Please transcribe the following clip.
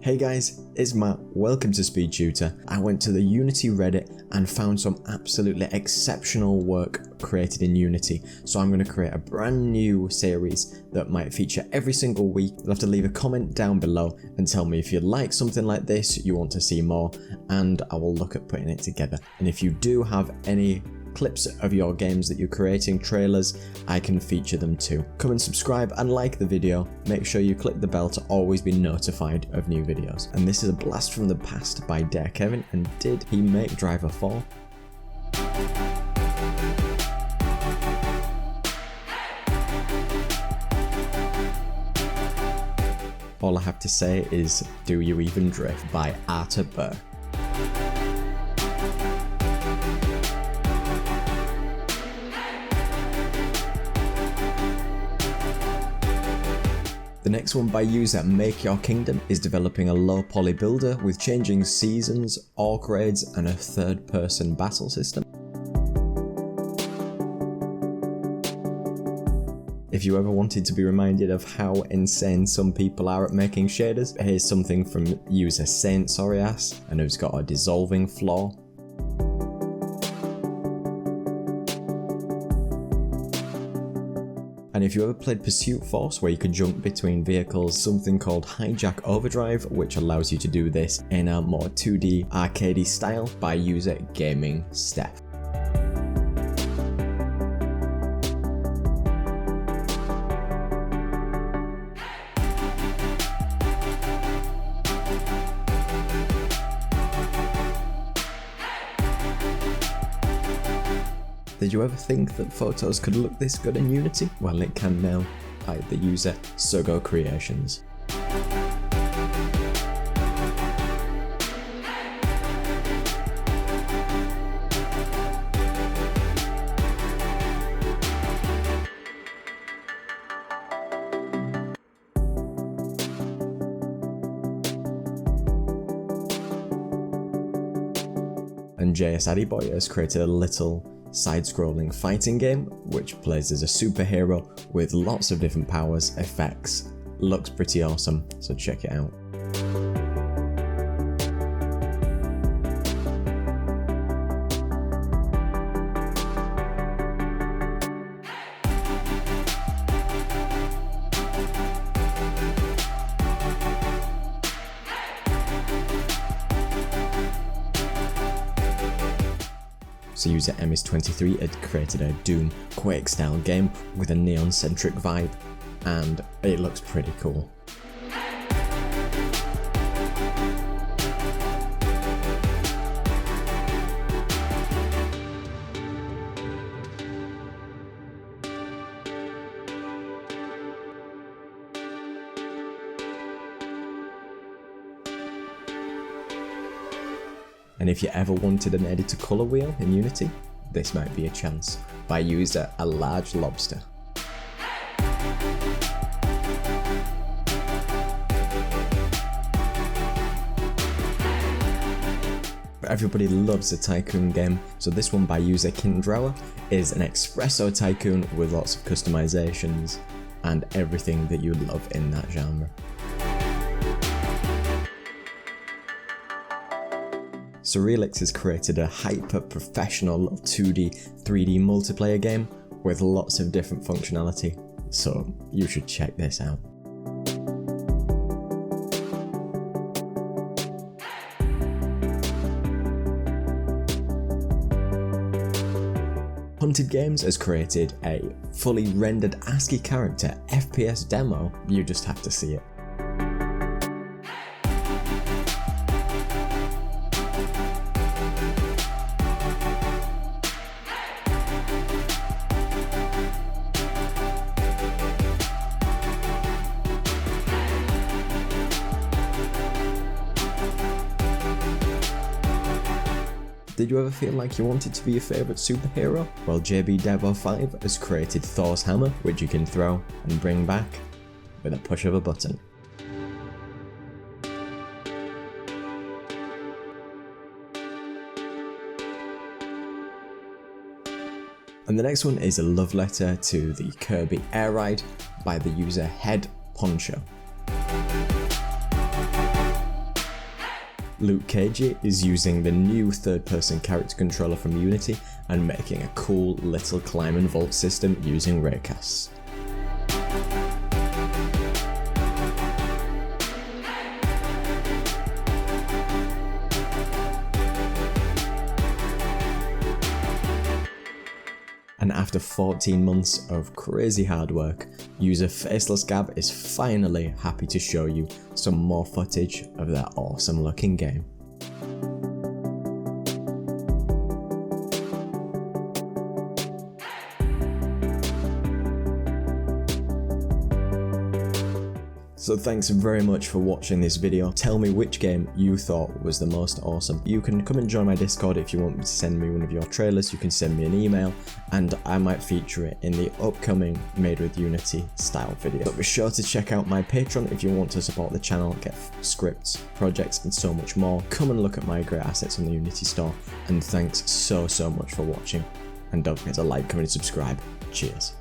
Hey guys, it's Matt, welcome to Speed Tutor. I went to the Unity Reddit and found some absolutely exceptional work created in Unity, so I'm going to create a brand new series that might feature every single week. You'll have to leave a comment down below and tell me if you like something like this, you want to see more, and I will look at putting it together. And if you do have any clips of your games that you're creating, trailers, I can feature them too. Come and subscribe and like the video. Make sure you click the bell to always be notified of new videos. And this is a blast from the past by Dare Kevin. And did he make Driver 4? All I have to say is, do you even drift by Arthur Burr. The next one by user Make Your Kingdom is developing a low poly builder with changing seasons, orc raids, and a third person battle system. If you ever wanted to be reminded of how insane some people are at making shaders, here's something from user Saint Sorias, and who's got a dissolving floor. And if you ever played Pursuit Force, where you could jump between vehicles, something called Hijack Overdrive, which allows you to do this in a more 2D arcadey style by user Gaming Steph. Did you ever think that photos could look this good in Unity? Well, it can now by the user Sugo Creations. And JS Addyboy has created a little side-scrolling fighting game which plays as a superhero with lots of different powers, effects. Looks pretty awesome, so check it out. So user Emis23 had created a Doom Quake style game with a neon centric vibe, and it looks pretty cool. And if you ever wanted an editor colour wheel in Unity, this might be a chance, by user A Large Lobster. Everybody loves a tycoon game, so this one by user Kindrawer is an espresso tycoon with lots of customizations and everything that you love in that genre. Surrealix has created a hyper-professional 2D, 3D multiplayer game with lots of different functionality, so you should check this out. Hunted Games has created a fully rendered ASCII character FPS demo. You just have to see it. Did you ever feel like you wanted to be your favourite superhero? Well, JBDevo5 has created Thor's hammer, which you can throw and bring back with a push of a button. And the next one is a love letter to the Kirby Air Ride by the user Head Poncho. Luke Cagey is using the new third-person character controller from Unity and making a cool little climb and vault system using raycasts. And after 14 months of crazy hard work, user Faceless Gab is finally happy to show you some more footage of that awesome looking game. So thanks very much for watching this video. Tell me which game you thought was the most awesome. You can come and join my Discord if you want me to send me one of your trailers. You can send me an email and I might feature it in the upcoming Made with Unity style video. But be sure to check out my Patreon if you want to support the channel, get scripts, projects and so much more. Come and look at my great assets on the Unity store, and thanks so much for watching, and don't forget to like, comment and subscribe. Cheers.